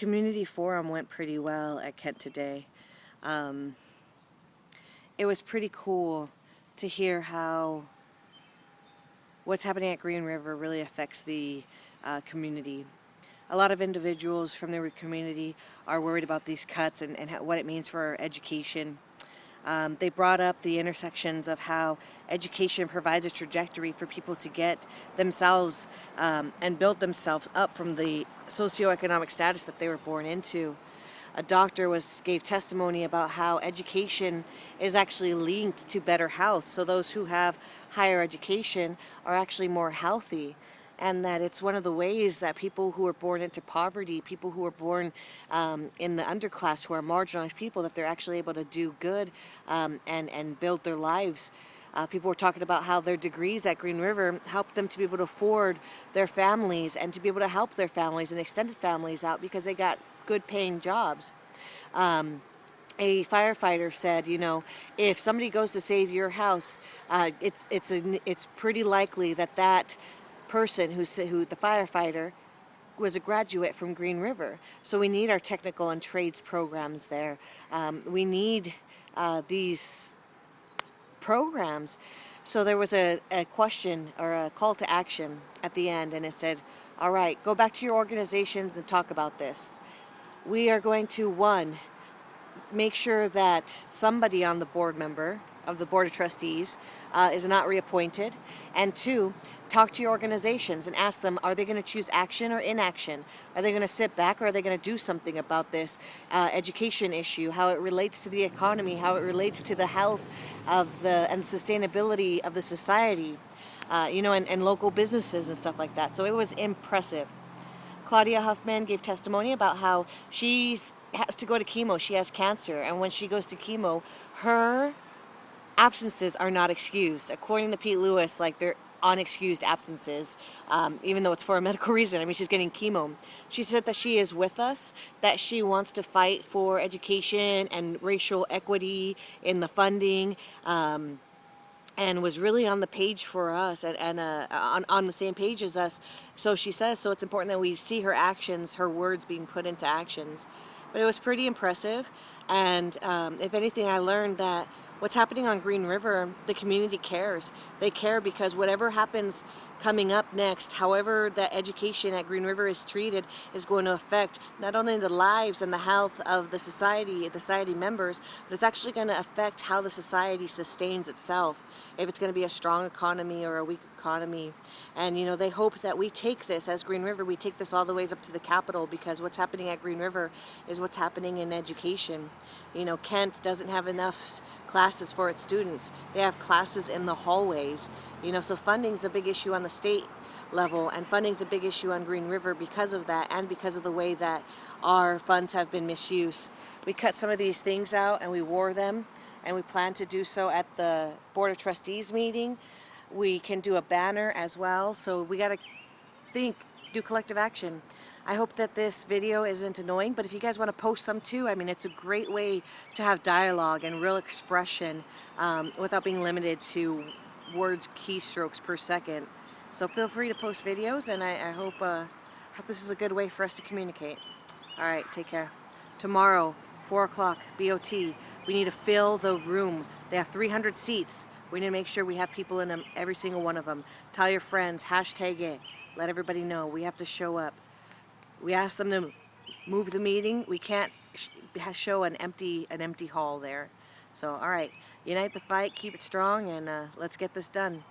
community forum went pretty well at Kent today. It was pretty cool to hear how what's happening at Green River really affects the community. A lot of individuals from the community are worried about these cuts and what it means for education. They brought up the intersections of how education provides a trajectory for people to get themselves and build themselves up from the socioeconomic status that they were born into. A doctor gave testimony about how education is actually linked to better health. So those who have higher education are actually more healthy. And that it's one of the ways that people who are born into poverty, people who are born in the underclass, who are marginalized people, that they're actually able to do good and build their lives. People were talking about how their degrees at Green River helped them to be able to afford their families and to be able to help their families and extended families out because they got good paying jobs. A firefighter said, you know, if somebody goes to save your house, it's pretty likely that person who the firefighter was a graduate from Green River. So we need our technical and trades programs there. We need these programs. So there was a question or a call to action at the end, and it said, all right, go back to your organizations and talk about this. We are going to, one, make sure that somebody on the board of trustees is not reappointed, and two, talk to your organizations and ask them, are they going to choose action or inaction? Are they going to sit back, or are they going to do something about this education issue, how it relates to the economy, how it relates to the health of and sustainability of the society, and local businesses and stuff like that. So it was impressive. Claudia Huffman gave testimony about how she has to go to chemo. She has cancer, and when she goes to chemo, her absences are not excused. According to Pete Lewis, like, they're unexcused absences, even though it's for a medical reason. I mean, she's getting chemo. She said that she is with us, that she wants to fight for education and racial equity in the funding, and was really on the page for us and on the same page as us. So she says, so it's important that we see her actions, her words being put into actions. But it was pretty impressive, and if anything, I learned that what's happening on Green River, the community cares. They care because whatever happens coming up next, however that education at Green River is treated, is going to affect not only the lives and the health of the society members, but it's actually going to affect how the society sustains itself, if it's going to be a strong economy or a weak economy. And they hope that we take this, as Green River, we take this all the ways up to the Capitol, because what's happening at Green River is what's happening in education. Kent doesn't have enough classes for its students. They have classes in the hallways. So funding's a big issue on the state level, and funding's a big issue on Green River because of that, and because of the way that our funds have been misused. We cut some of these things out and we wore them, and we plan to do so at the Board of Trustees meeting. We can do a banner as well, so we gotta do collective action. I hope that this video isn't annoying, but if you guys want to post some too, I mean, it's a great way to have dialogue and real expression without being limited to word keystrokes per second. So feel free to post videos, and I hope this is a good way for us to communicate. All right, take care. Tomorrow, 4 o'clock, BOT. We need to fill the room. They have 300 seats. We need to make sure we have people in them, every single one of them. Tell your friends, hashtag it. Let everybody know. We have to show up. We asked them to move the meeting. We can't show an empty hall there. So, all right, unite the fight, keep it strong, and let's get this done.